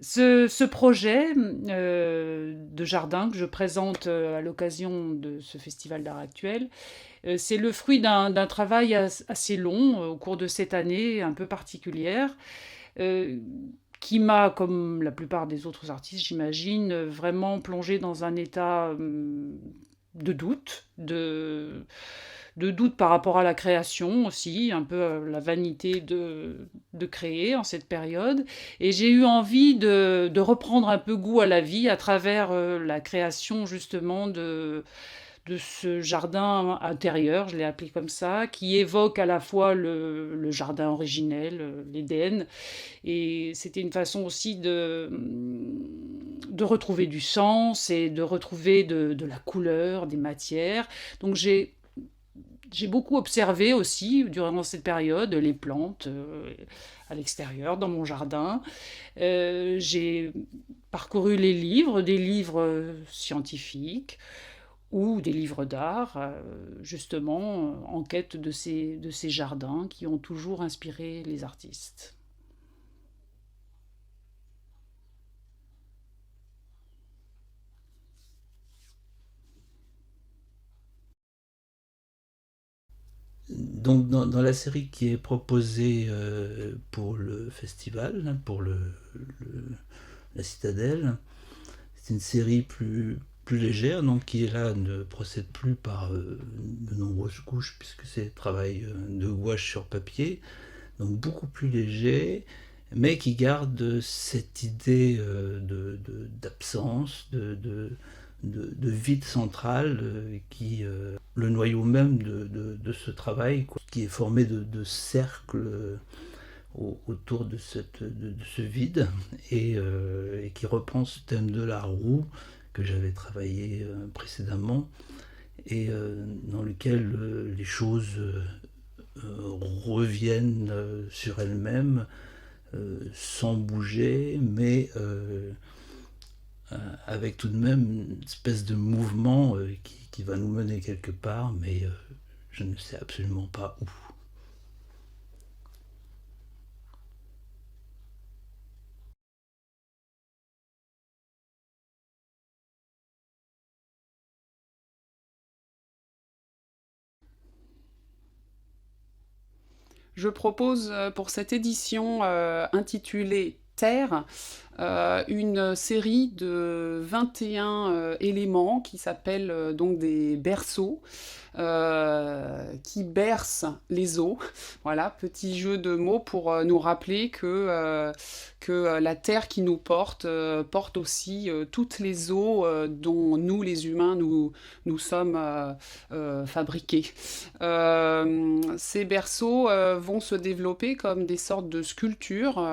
Ce projet de jardin que je présente à l'occasion de ce festival d'art actuel, c'est le fruit d'un travail assez long au cours de cette année un peu particulière, euh, qui m'a, comme la plupart des autres artistes, j'imagine, vraiment plongé dans un état de doute, de doute par rapport à la création aussi, un peu la vanité de créer en cette période. Et j'ai eu envie de reprendre un peu goût à la vie à travers la création justement de ce jardin intérieur, je l'ai appelé comme ça, qui évoque à la fois le jardin originel, l'Éden, et c'était une façon aussi de retrouver du sens et de retrouver de la couleur, des matières. Donc j'ai beaucoup observé aussi durant cette période les plantes à l'extérieur, dans mon jardin. J'ai parcouru les livres, des livres scientifiques ou des livres d'art, justement en quête de ces jardins qui ont toujours inspiré les artistes. Donc dans la série qui est proposée pour le festival, hein, pour la Citadelle, c'est une série plus légère, donc qui là ne procède plus par de nombreuses couches, puisque c'est travail de gouache sur papier, donc beaucoup plus léger, mais qui garde cette idée d'absence, de vide central, qui le noyau même de ce travail, quoi, qui est formé de cercles autour de ce vide, et qui reprend ce thème de la roue que j'avais travaillé précédemment, et dans lequel les choses reviennent sur elles-mêmes sans bouger, mais avec tout de même une espèce de mouvement qui va nous mener quelque part, mais je ne sais absolument pas où. Je propose pour cette édition intitulée Terre une série de 21 éléments qui s'appellent donc des berceaux, qui bercent les eaux. Voilà, petit jeu de mots pour nous rappeler que la terre qui nous porte porte aussi toutes les eaux dont nous, les humains, nous sommes fabriqués. Ces berceaux vont se développer comme des sortes de sculptures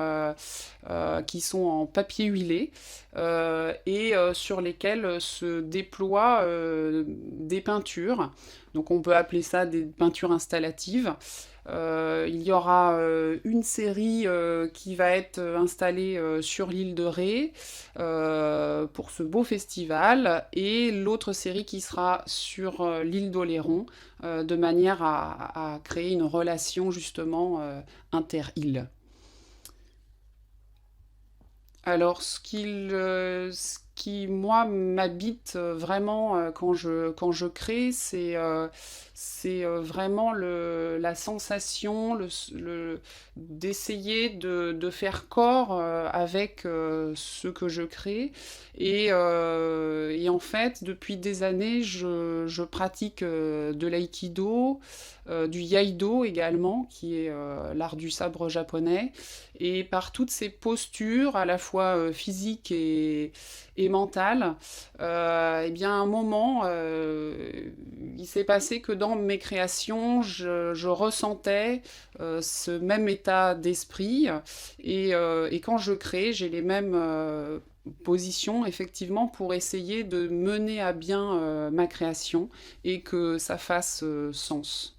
qui sont en papier huilé et sur lesquelles se déploient des peintures. Donc on peut appeler ça des peintures installatives. Il y aura une série qui va être installée sur l'île de Ré pour ce beau festival et l'autre série qui sera sur l'île d'Oléron de manière à créer une relation justement inter-île. Alors, ce qui, moi, m'habite vraiment quand je crée, c'est vraiment la sensation d'essayer de faire corps avec ce que je crée. Et en fait, depuis des années, je pratique de l'aïkido, du yaido également, qui est l'art du sabre japonais. Et par toutes ces postures, à la fois physiques et mentales, eh bien, à un moment, il s'est passé que dans mes créations, je ressentais ce même état d'esprit. Et quand je crée, j'ai les mêmes positions, effectivement, pour essayer de mener à bien ma création et que ça fasse sens.